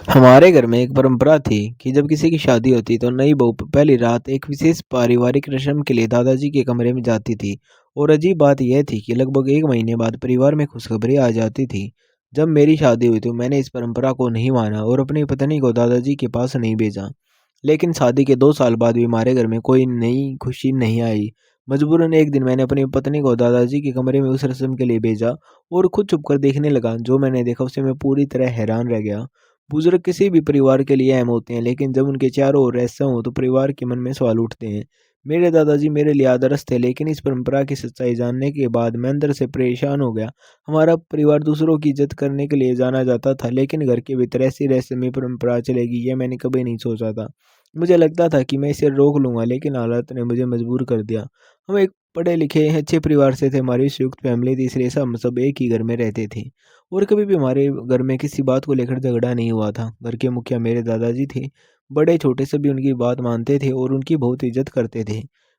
हमारे घर में एक परंपरा थी कि जब किसी की शादी होती तो नई बहू पहली रात एक विशेष पारिवारिक रस्म के लिए दादाजी के कमरे में जाती थी। और अजीब बात यह थी कि लगभग एक महीने बाद परिवार में खुशखबरी आ जाती थी। जब मेरी शादी हुई तो मैंने इस परंपरा को नहीं माना और अपनी पत्नी को दादाजी के पास नहीं भेजा। लेकिन शादी के 2 साल बाद भी हमारे घर में कोई नई खुशी नहीं आई। मजबूरन एक दिन मैंने अपनी पत्नी को दादाजी के कमरे में उस रस्म के लिए भेजा और खुद छुप कर देखने लगा। जो मैंने देखा उसे मैं पूरी तरह हैरान रह गया। बुजुर्ग किसी भी परिवार के लिए अहम होते हैं, लेकिन जब उनके चारों ओर ऐसा हो तो परिवार के मन में सवाल उठते हैं। मेरे दादाजी मेरे लिए आदर्श थे, लेकिन इस परंपरा की सच्चाई जानने के बाद मैं अंदर से परेशान हो गया। हमारा परिवार दूसरों की इज्जत करने के लिए जाना जाता था, लेकिन घर के भीतर ऐसी रहस्यमयी परंपरा चलेगी यह मैंने कभी नहीं सोचा था। मुझे लगता था कि मैं इसे रोक लूंगा, लेकिन हालात ने मुझे मजबूर कर दिया। हम एक पढ़े लिखे अच्छे परिवार से थे, हमारी संयुक्त फैमिली थी, इसलिए सब एक ही घर में रहते थे। और कभी भी हमारे घर में किसी बात को लेकर झगड़ा नहीं हुआ था। घर के मुखिया मेरे दादाजी थे। बड़े छोटे सभी उनकी बात मानते थे और उनकी बहुत इज्जत करते थे।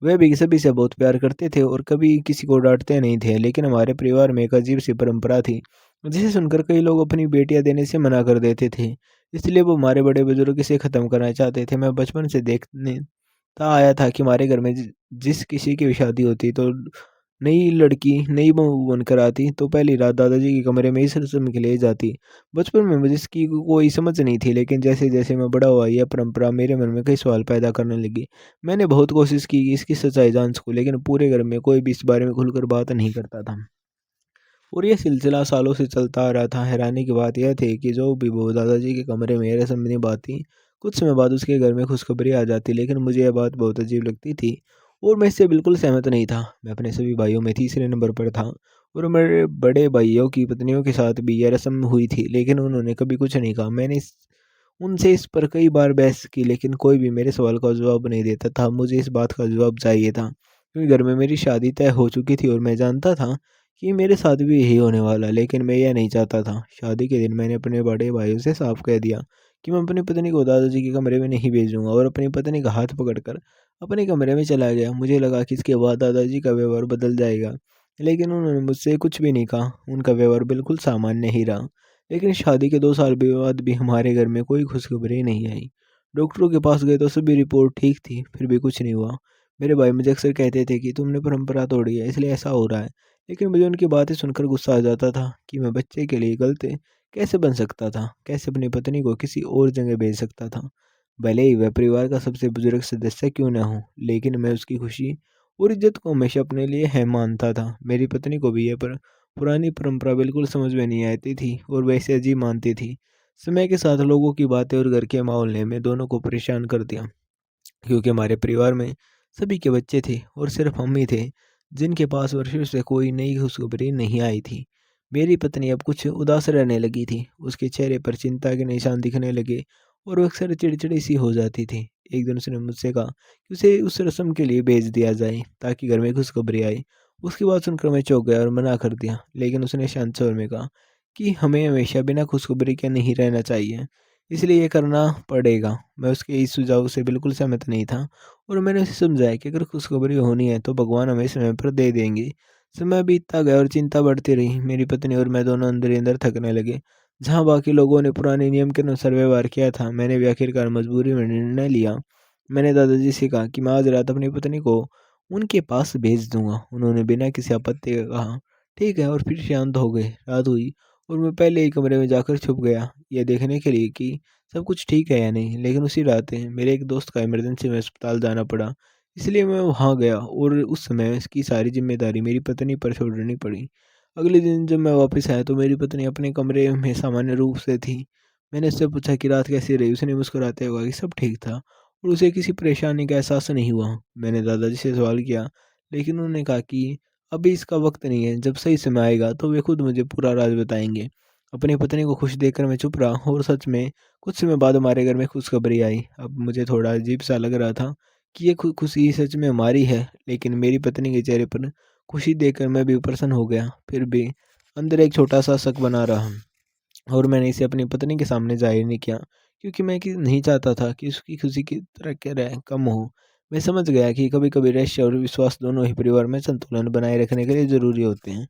वे भी सभी से बहुत प्यार करते थे और कभी किसी को डांटते नहीं थे। लेकिन हमारे परिवार में एक अजीब सी परंपरा थी, जिसे सुनकर कई लोग अपनी बेटियां देने से मना कर देते थे। इसलिए वो हमारे बड़े बुजुर्ग इसे खत्म करना चाहते थे। मैं बचपन से देखने ता आया था कि हमारे घर में जिस किसी की भी शादी होती तो नई लड़की नई बहू बनकर आती तो पहली रात दादाजी के कमरे में इस रस्म के लिए जाती। बचपन में मुझे इसकी कोई समझ नहीं थी, लेकिन जैसे जैसे मैं बड़ा हुआ यह परंपरा मेरे मन में कई सवाल पैदा करने लगी। मैंने बहुत कोशिश की कि इसकी सच्चाई जान सकूं, लेकिन पूरे घर में कोई भी इस बारे में खुलकर बात नहीं करता था। और ये सिलसिला सालों से चलता आ रहा था। हैरानी की बात यह थी कि जो भी बहू दादाजी के कमरे में रस्म निभाती, कुछ समय बाद उसके घर में खुशखबरी आ जाती। लेकिन मुझे यह बात बहुत अजीब लगती थी और मैं इससे बिल्कुल सहमत नहीं था। मैं अपने सभी भाइयों में तीसरे नंबर पर था और मेरे बड़े भाइयों की पत्नियों के साथ भी यह रस्म हुई थी, लेकिन उन्होंने कभी कुछ नहीं कहा। मैंने उनसे इस पर कई बार बहस की, लेकिन कोई भी मेरे सवाल का जवाब नहीं देता था। मुझे इस बात का जवाब चाहिए था, क्योंकि घर में मेरी शादी तय हो चुकी थी और मैं जानता था कि मेरे साथ भी यही होने वाला। लेकिन मैं यह नहीं चाहता था। शादी के दिन मैंने अपने बड़े भाइयों से साफ कह दिया कि मैं अपनी पत्नी को दादाजी के कमरे में नहीं भेजूंगा और अपनी पत्नी का हाथ पकड़कर अपने कमरे में चला गया। मुझे लगा कि इसके बाद दादाजी का व्यवहार बदल जाएगा, लेकिन उन्होंने मुझसे कुछ भी नहीं कहा। उनका व्यवहार बिल्कुल सामान्य ही रहा। लेकिन शादी के 2 साल बाद भी हमारे घर में कोई खुशखबरी नहीं आई। डॉक्टरों के पास गए तो सभी रिपोर्ट ठीक थी, फिर भी कुछ नहीं हुआ। मेरे भाई मुझे अक्सर कहते थे कि तुमने परंपरा तोड़ी है, इसलिए ऐसा हो रहा है। लेकिन मुझे उनकी बातें सुनकर गुस्सा आ जाता था कि मैं बच्चे के लिए गलत कैसे बन सकता था, कैसे अपनी पत्नी को किसी और जगह भेज सकता था। भले ही वह परिवार का सबसे बुजुर्ग सदस्य क्यों न हो, लेकिन मैं उसकी खुशी और इज्जत को हमेशा अपने लिए है मानता था। मेरी पत्नी को भी यह पुरानी परंपरा बिल्कुल समझ में नहीं आती थी और वैसे अजीब मानती थी। समय के साथ लोगों की बातें और घर के माहौल ने हमें दोनों को परेशान कर दिया, क्योंकि हमारे परिवार में सभी के बच्चे थे और सिर्फ हम ही थे जिनके पास वर्षों से कोई नई खुशखबरी नहीं आई थी। मेरी पत्नी अब कुछ उदास रहने लगी थी। उसके चेहरे पर चिंता के निशान दिखने लगे और वो अक्सर चिड़चिड़ी सी हो जाती थी। एक दिन उसने मुझसे कहा कि उसे उस रस्म के लिए भेज दिया जाए ताकि घर में खुशखबरी आए। उसकी बात सुनकर मैं चौंक गया और मना कर दिया, लेकिन उसने शांत स्वर में कहा कि हमें हमेशा बिना खुशखबरी के नहीं रहना चाहिए, इसलिए ये करना पड़ेगा। मैं उसके इस सुझाव से बिल्कुल सहमत नहीं था और मैंने उसे समझाया कि अगर खुशखबरी होनी है तो भगवान हमें समय पर दे देंगे। समय बीतता गया और चिंता बढ़ती रही। मेरी पत्नी और मैं दोनों अंदर ही अंदर थकने लगे। जहाँ बाकी लोगों ने पुराने नियम के अनुसार व्यवहार किया था, मैंने भी आखिरकार मजबूरी में निर्णय लिया। मैंने दादाजी से कहा कि मैं आज रात अपनी पत्नी को उनके पास भेज दूंगा। उन्होंने बिना किसी आपत्ति के कहा ठीक है, और फिर शांत हो गए। रात हुई और मैं पहले ही कमरे में जाकर छुप गया, यह देखने के लिए कि सब कुछ ठीक है या नहीं। लेकिन उसी रात मेरे एक दोस्त का इमरजेंसी में अस्पताल जाना पड़ा, इसलिए मैं वहाँ गया और उस समय इसकी सारी जिम्मेदारी मेरी पत्नी पर छोड़नी पड़ी। अगले दिन जब मैं वापस आया तो मेरी पत्नी अपने कमरे में सामान्य रूप से थी। मैंने उससे पूछा कि रात कैसी रही। उसने मुस्कुराते हुए कहा कि सब ठीक था और उसे किसी परेशानी का एहसास नहीं हुआ। मैंने दादाजी से सवाल किया, लेकिन उन्होंने कहा कि अभी इसका वक्त नहीं है, जब सही समय आएगा तो वे खुद मुझे पूरा राज बताएंगे। अपनी पत्नी को खुश देखकर मैं चुप रहा और सच में कुछ समय बाद हमारे घर में खुशखबरी आई। अब मुझे थोड़ा अजीब सा लग रहा था कि ये खुशी सच में हमारी है, लेकिन मेरी पत्नी के चेहरे पर खुशी देखकर मैं भी प्रसन्न हो गया। फिर भी अंदर एक छोटा सा शक बना रहा और मैंने इसे अपनी पत्नी के सामने जाहिर नहीं किया, क्योंकि मैं नहीं चाहता था कि उसकी खुशी की तरह क्या रहे कम हो। मैं समझ गया कि कभी कभी रहस्य और विश्वास दोनों ही परिवार में संतुलन बनाए रखने के लिए जरूरी होते हैं।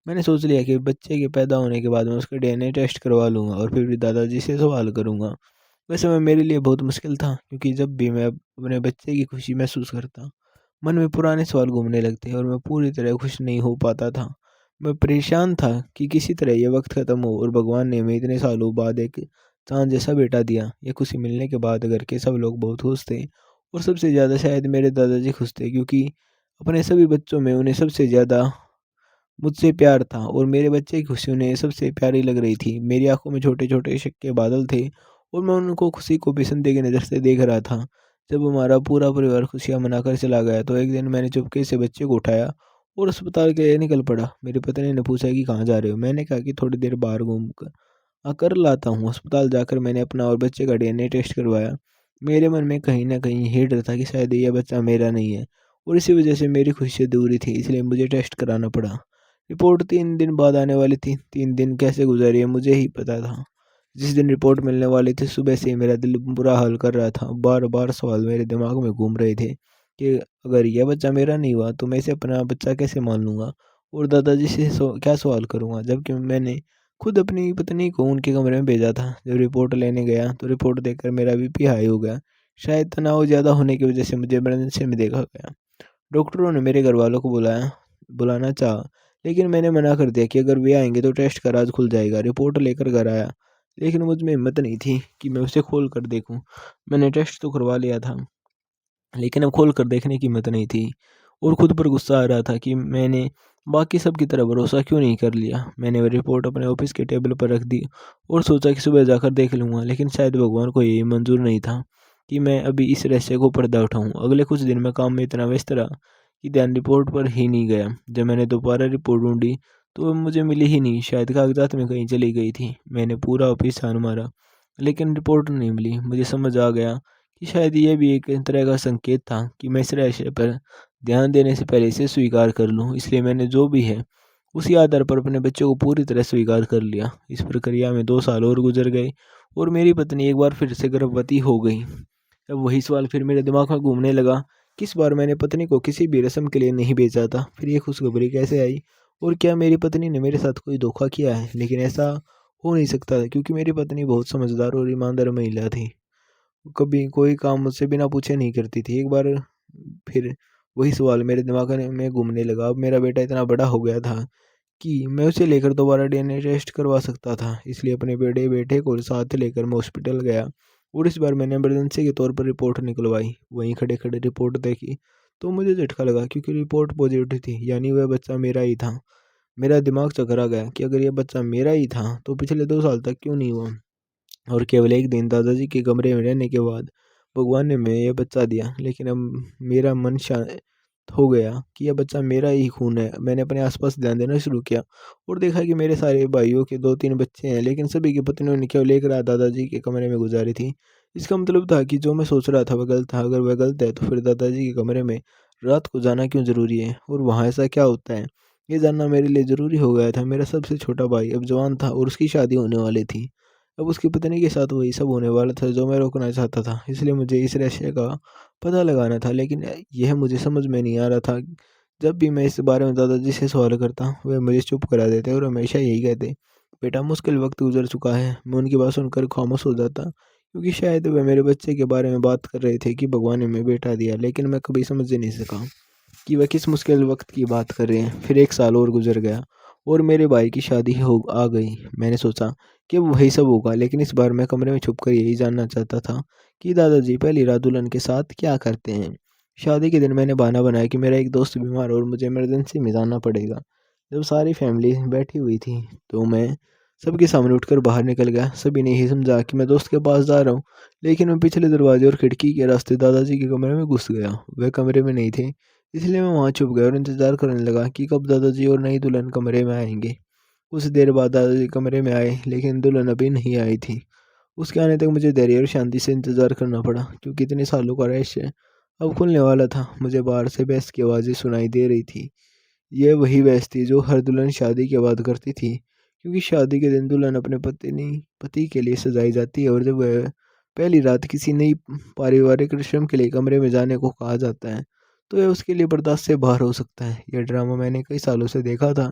मैंने सोच लिया कि बच्चे के पैदा होने के बाद मैं उसका डीएनए टेस्ट करवा लूँगा और फिर भी दादाजी से सवाल करूँगा। वह समय मेरे लिए बहुत मुश्किल था, क्योंकि जब भी मैं अपने बच्चे की खुशी महसूस करता, मन में पुराने सवाल घूमने लगते और मैं पूरी तरह खुश नहीं हो पाता था। मैं परेशान था कि किसी तरह ये वक्त ख़त्म हो और भगवान ने हमें इतने सालों बाद एक चाँद जैसा बेटा दिया। ये खुशी मिलने के बाद घर के सब लोग बहुत खुश थे और सबसे ज़्यादा शायद मेरे दादाजी खुश थे, क्योंकि अपने सभी बच्चों में उन्हें सबसे ज़्यादा मुझसे प्यार था और मेरे बच्चे की खुशी उन्हें सबसे प्यारी लग रही थी। मेरी आँखों में छोटे-छोटे शक के बादल थे और मैं उनको खुशी को बेसंदेह की नज़र से देख रहा था। जब हमारा पूरा परिवार खुशियाँ मनाकर चला गया, तो एक दिन मैंने चुपके से बच्चे को उठाया और अस्पताल के लिए निकल पड़ा। मेरी पत्नी ने पूछा कि कहाँ जा रहे हो? मैंने कहा कि थोड़ी देर बाहर घूम कर कर लाता हूँ। अस्पताल जाकर मैंने अपना और बच्चे का डीएनए टेस्ट करवाया। मेरे मन में कहीं न कहीं ये डर था कि शायद ये बच्चा मेरा नहीं है और इसी वजह से मेरी खुशी अधूरी थी, इसलिए मुझे टेस्ट कराना पड़ा। रिपोर्ट 3 दिन बाद आने वाली थी। 3 दिन कैसे गुज़रे मुझे ही पता था। जिस दिन रिपोर्ट मिलने वाली थी, सुबह से ही मेरा दिल बुरा हाल कर रहा था। बार-बार सवाल मेरे दिमाग में घूम रहे थे कि अगर यह बच्चा मेरा नहीं हुआ, तो मैं इसे अपना बच्चा कैसे मान लूँगा और दादाजी से क्या सवाल करूँगा? जबकि मैंने खुद अपनी पत्नी को उनके कमरे में भेजा था। जब रिपोर्ट लेने गया, तो रिपोर्ट देखकर मेरा बीपी हाई हो गया। शायद तनाव ज़्यादा होने की वजह से मुझे इमरजेंसी में देखा गया। डॉक्टरों ने मेरे घरवालों को बुलाना चाहा, लेकिन मैंने मना कर दिया कि अगर वे आएँगे तो टेस्ट का राज खुल जाएगा। रिपोर्ट लेकर घर आया, लेकिन मुझ में हिम्मत नहीं थी कि मैं उसे खोल कर देखूँ। मैंने टेस्ट तो करवा लिया था, लेकिन अब खोल कर देखने की हिम्मत नहीं थी और खुद पर गुस्सा आ रहा था कि मैंने बाकी सब की तरह भरोसा क्यों नहीं कर लिया। मैंने वह रिपोर्ट अपने ऑफिस के टेबल पर रख दी और सोचा कि सुबह जाकर देख लूँगा, लेकिन शायद भगवान को यही मंजूर नहीं था कि मैं अभी इस रहस्य को पर्दा उठाऊँ। अगले कुछ दिन मैं काम में इतना व्यस्त रहा कि ध्यान रिपोर्ट पर ही नहीं गया। जब मैंने दोबारा रिपोर्ट ढूंढी, तो वह मुझे मिली ही नहीं। शायद कागजात में कहीं चली गई थी। मैंने पूरा ऑफिस छान मारा, लेकिन रिपोर्ट नहीं मिली। मुझे समझ आ गया कि शायद ये भी एक तरह का संकेत था कि मैं इस रहस्य पर ध्यान देने से पहले इसे स्वीकार कर लूँ। इसलिए मैंने जो भी है, उसी आधार पर अपने बच्चों को पूरी तरह स्वीकार कर लिया। इस प्रक्रिया में 2 साल और गुजर गए और मेरी पत्नी एक बार फिर से गर्भवती हो गई। अब वही सवाल फिर मेरे दिमाग में घूमने लगा कि इस बार मैंने पत्नी को किसी भी रस्म के लिए नहीं भेजा था। फिर ये खुशखबरी कैसे आई और क्या मेरी पत्नी ने मेरे साथ कोई धोखा किया है? लेकिन ऐसा हो नहीं सकता था, क्योंकि मेरी पत्नी बहुत समझदार और ईमानदार महिला थी। कभी कोई काम मुझसे बिना पूछे नहीं करती थी। एक बार फिर वही सवाल मेरे दिमाग में घूमने लगा। अब मेरा बेटा इतना बड़ा हो गया था कि मैं उसे लेकर दोबारा डीएनए टेस्ट करवा सकता था। इसलिए अपने बड़े बेटे को साथ लेकर मैं हॉस्पिटल गया और इस बार मैंने इमरजेंसी के तौर पर रिपोर्ट निकलवाई। वहीं खड़े-खड़े रिपोर्ट देखी, तो मुझे झटका लगा, क्योंकि रिपोर्ट पॉजिटिव थी, यानी वह बच्चा मेरा ही था। मेरा दिमाग चकरा गया कि अगर यह बच्चा मेरा ही था, तो पिछले 2 साल तक क्यों नहीं हुआ? और केवल एक दिन दादाजी के कमरे में रहने के बाद भगवान ने मैं यह बच्चा दिया। लेकिन अब मेरा मन शांत हो गया कि यह बच्चा मेरा ही खून है। मैंने अपने आसपास ध्यान देना शुरू किया और देखा कि मेरे सारे भाइयों के 2-3 बच्चे हैं, लेकिन सभी की पत्नियों ने केवल एक रात दादाजी के कमरे में गुजारी थी। इसका मतलब था कि जो मैं सोच रहा था वह गलत था। अगर वह गलत है, तो फिर दादाजी के कमरे में रात को जाना क्यों ज़रूरी है और वहाँ ऐसा क्या होता है, ये जानना मेरे लिए ज़रूरी हो गया था। मेरा सबसे छोटा भाई अब जवान था और उसकी शादी होने वाली थी। अब उसकी पत्नी के साथ वही सब होने वाला था जो मैं रोकना चाहता था। इसलिए मुझे इस रहस्य का पता लगाना था, लेकिन यह मुझे समझ में नहीं आ रहा था। जब भी मैं इस बारे में दादाजी से सवाल करता, वह मुझे चुप करा देते और हमेशा यही कहते, बेटा मुश्किल वक्त गुजर चुका है। मैं उनकी बात सुनकर खामोश हो जाता, क्योंकि शायद वे मेरे बच्चे के बारे में बात कर रहे थे कि भगवान ने हमें बेटा दिया, लेकिन मैं कभी समझ ही नहीं सका कि वह किस मुश्किल वक्त की बात कर रहे हैं। फिर 1 साल और गुजर गया और मेरे भाई की शादी हो आ गई। मैंने सोचा कि अब वही सब होगा, लेकिन इस बार मैं कमरे में छुपकर यही जानना चाहता था कि दादाजी पहली रात दुल्हन के साथ क्या करते हैं। शादी के दिन मैंने बहाना बनाया कि मेरा एक दोस्त बीमार और मुझे इमरजेंसी में जाना पड़ेगा। जब सारी फैमिली बैठी हुई थी, तो मैं सबके सामने उठकर बाहर निकल गया। सभी ने यही समझा कि मैं दोस्त के पास जा रहा हूँ, लेकिन मैं पिछले दरवाजे और खिड़की के रास्ते दादाजी के कमरे में घुस गया। वह कमरे में नहीं थे, इसलिए मैं वहाँ छुप गया और इंतज़ार करने लगा कि कब दादाजी और नई दुल्हन कमरे में आएंगे। कुछ देर बाद दादाजी कमरे में आए, लेकिन दुल्हन अभी नहीं आई थी। उसके आने तक मुझे धैर्य और शांति से इंतज़ार करना पड़ा, क्योंकि इतने सालों का रहस्य अब खुलने वाला था। मुझे बाहर से बहस की आवाज़ें सुनाई दे रही थी। यह वही बहस थी जो हर दुल्हन शादी के बाद करती थी, क्योंकि शादी के दिन दुल्हन अपने पति के लिए सजाई जाती है और जब वह पहली रात किसी नई पारिवारिक रस्म के लिए कमरे में जाने को कहा जाता है, तो यह उसके लिए बर्दाश्त से बाहर हो सकता है। यह ड्रामा मैंने कई सालों से देखा था,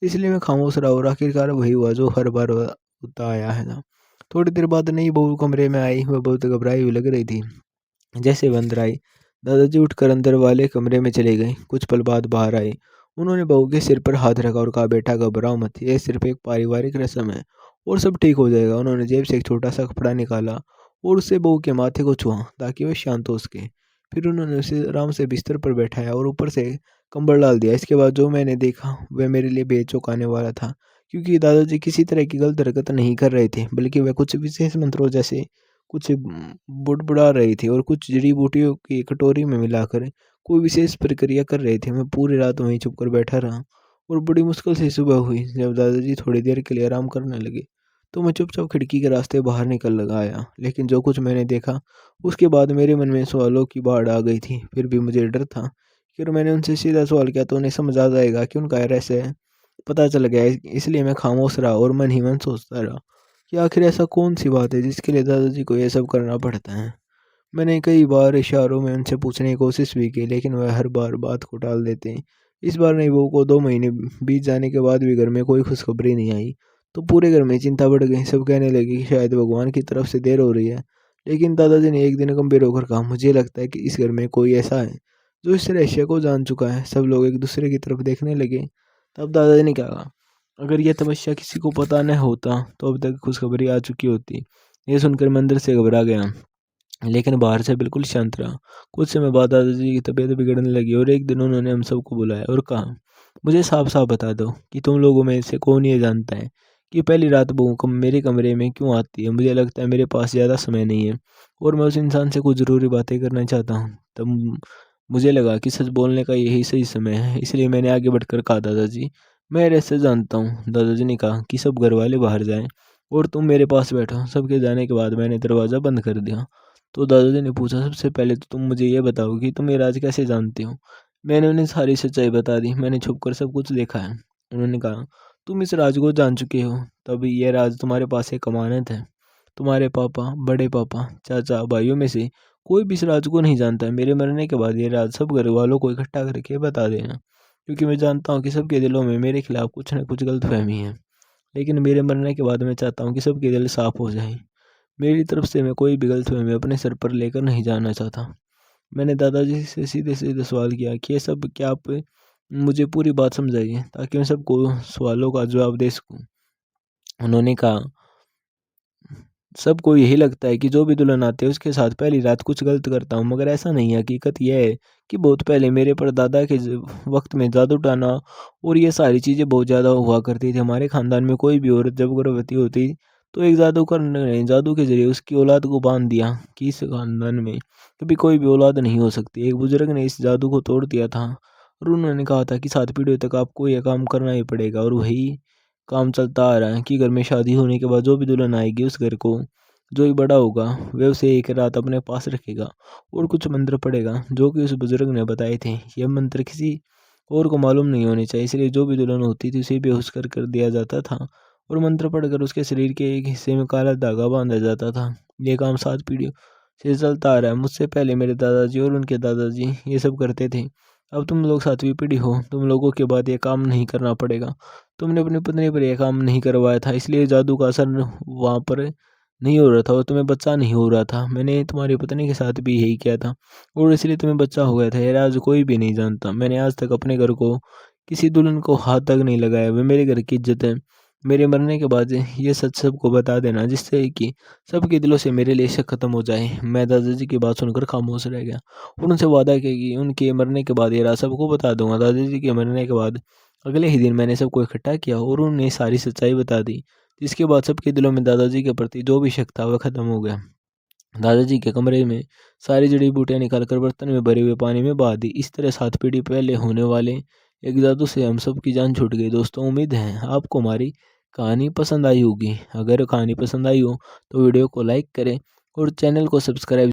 इसलिए मैं खामोश रहा और आखिरकार वही हुआ जो हर बार होता आया है ना। थोड़ी देर बाद नई बहू कमरे में आई। वह बहुत घबराई हुई लग रही थी। जैसे वह अंदर आई, दादाजी उठकर अंदर वाले कमरे में चले गए। कुछ पल बाद बाहर आए। उन्होंने बहू के सिर पर हाथ रखा और कहा, बेटा घबराओ मत, यह सिर्फ एक पारिवारिक रस्म है और सब ठीक हो जाएगा। उन्होंने जेब से एक छोटा सा कपड़ा निकाला और उससे बहू के माथे को छुआ ताकि वह शांत हो सके। फिर उन्होंने उसे आराम से बिस्तर पर बैठाया और ऊपर से कंबल डाल दिया। इसके बाद जो मैंने देखा वह मेरे लिए बेहद चौंकाने वाला था, क्योंकि दादाजी किसी तरह की गलत हरकत नहीं कर रहे थे, बल्कि वह कुछ विशेष मंत्रों जैसे कुछ बुड़बुड़ा रही थी और कुछ जड़ी बूटियों की कटोरी में मिलाकर कोई विशेष प्रक्रिया कर रहे थे। मैं पूरी रात वहीं चुप कर बैठा रहा और बड़ी मुश्किल से सुबह हुई। जब दादाजी थोड़ी देर के लिए आराम करने लगे तो मैं चुपचाप खिड़की के रास्ते बाहर निकल लगा आया। लेकिन जो कुछ मैंने देखा उसके बाद मेरे मन में सवालों की बाढ़ आ गई थी। फिर भी मुझे डर था कि अगर मैंने उनसे सीधा सवाल किया तो उन्हें समझ आ जाएगा कि उनका रहस्य पता चल गया। इसलिए मैं खामोश रहा और मन ही मन सोचता रहा कि आखिर ऐसा कौन सी बात है जिसके लिए दादाजी को ये सब करना पड़ता है। मैंने कई बार इशारों में उनसे पूछने की कोशिश भी की, लेकिन वह हर बार बात को टाल देते हैं। इस बार नई बहू को 2 महीने बीत जाने के बाद भी घर में कोई खुशखबरी नहीं आई तो पूरे घर में चिंता बढ़ गई। सब कहने लगे कि शायद भगवान की तरफ से देर हो रही है। लेकिन दादाजी ने एक दिन गंभीर होकर कहा, मुझे लगता है कि इस घर में कोई ऐसा है जो इस रहस्य को जान चुका है। सब लोग एक दूसरे की तरफ देखने लगे। तब दादाजी ने कहा, अगर यह तपस्या किसी को पता न होता तो अब तक खुशखबरी आ चुकी होती। यह सुनकर मैं अंदर से घबरा गया, लेकिन बाहर से बिल्कुल शांत रहा। कुछ समय बाद दादाजी की तबीयत बिगड़ने लगी और एक दिन उन्होंने हम सबको बुलाया और कहा, मुझे साफ साफ बता दो कि तुम लोगों में से कौन ये जानता है कि पहली रात बहू मेरे कमरे में क्यों आती है। मुझे लगता है मेरे पास ज़्यादा समय नहीं है और मैं उस इंसान से कुछ ज़रूरी बातें करना चाहता हूँ। तब मुझे लगा कि सच बोलने का यही सही समय है, इसलिए मैंने आगे बढ़कर कहा, दादाजी मैं रहस्य जानता हूँ। दादाजी ने कहा कि सब घर वाले बाहर जाएं और तुम मेरे पास बैठो। सबके जाने के बाद मैंने दरवाज़ा बंद कर दिया। तो दादाजी ने पूछा, सबसे पहले तो तुम मुझे ये बताओ कि तुम ये राज कैसे जानते हो। मैंने उन्हें सारी सच्चाई बता दी। मैंने छुप कर सब कुछ देखा है। उन्होंने कहा, तुम इस राज को जान चुके हो, तब यह राज तुम्हारे पास एक अमानत है। तुम्हारे पापा, बड़े पापा, चाचा, भाइयों में से कोई भी इस राज को नहीं जानता है। मेरे मरने के बाद ये राज सब घर वालों को इकट्ठा करके बता देना, क्योंकि मैं जानता हूँ कि सबके दिलों में मेरे खिलाफ कुछ न कुछ गलतफहमी है। लेकिन मेरे मरने के बाद मैं चाहता हूँ कि सबके दिल साफ हो जाएं। मेरी तरफ से मैं कोई भी गलतफहमी अपने सर पर लेकर नहीं जाना चाहता। मैंने दादाजी से सीधे सीधे सवाल किया कि ये सब क्या आप मुझे पूरी बात समझाइए ताकि मैं सबको सवालों का जवाब दे सकूं। उन्होंने कहा, सबको यही लगता है कि जो भी दुल्हन आते है उसके साथ पहली रात कुछ गलत करता हूँ, मगर ऐसा नहीं है। हकीकत यह है कि बहुत पहले मेरे पर दादा के वक्त में जादू टोना और ये सारी चीज़ें बहुत ज़्यादा हुआ करती थी। हमारे ख़ानदान में कोई भी औरत जब गर्भवती होती तो एक जादूगर ने जादू के जरिए उसकी औलाद को बांध दिया कि इस खानदान में कभी कोई भी औलाद नहीं हो सकती। एक बुजुर्ग ने इस जादू को तोड़ दिया था और उन्होंने कहा था कि 7 पीढ़ियों तक आपको यह काम करना ही पड़ेगा। और वही काम चलता आ रहा है कि घर में शादी होने के बाद जो भी दुल्हन आएगी उस घर को जो ही बड़ा होगा वह उसे एक रात अपने पास रखेगा और कुछ मंत्र पढ़ेगा जो कि उस बुजुर्ग ने बताए थे। यह मंत्र किसी और को मालूम नहीं होने चाहिए, इसलिए जो भी दुल्हन होती थी उसे बेहोश कर दिया जाता था और मंत्र पढ़कर उसके शरीर के एक हिस्से में काला धागा बांधा जाता था। यह काम 7 पीढ़ियों से चलता आ रहा है। मुझसे पहले मेरे दादाजी और उनके दादाजी ये सब करते थे। अब तुम लोग 7वीं पीढ़ी हो, तुम लोगों के बाद ये काम नहीं करना पड़ेगा। तुमने अपनी पत्नी पर यह काम नहीं करवाया था, इसलिए जादू का असर वहाँ पर नहीं हो रहा था और तुम्हें बच्चा नहीं हो रहा था। मैंने तुम्हारी पत्नी के साथ भी यही किया था और इसलिए तुम्हें बच्चा हो गया था। यह राज कोई भी नहीं जानता। मैंने आज तक अपने घर को किसी दुल्हन को हाथ तक नहीं लगाया। वह मेरे घर की इज्जत है। मेरे मरने के बाद ये सच सबको बता देना, जिससे कि सबके दिलों से मेरे लिए शक खत्म हो जाए। मैं दादाजी की बात सुनकर खामोश रह गया और उनसे वादा किया कि उनके मरने के बाद ये राज सबको बता दूंगा। दादाजी के मरने के बाद अगले ही दिन मैंने सबको इकट्ठा किया और उन्हें सारी सच्चाई बता दी, जिसके बाद सबके दिलों में दादाजी के प्रति जो भी शक था वह खत्म हो गया। दादाजी के कमरे में सारी जड़ी बूटियां निकालकर बर्तन में भरे हुए पानी में बहा दी। इस तरह 7 पीढ़ी पहले होने वाले एक जादू से हम सब की जान छूट गई। दोस्तों, उम्मीद है आपको हमारी कहानी पसंद आई होगी। अगर कहानी पसंद आई हो तो वीडियो को लाइक करें और चैनल को सब्सक्राइब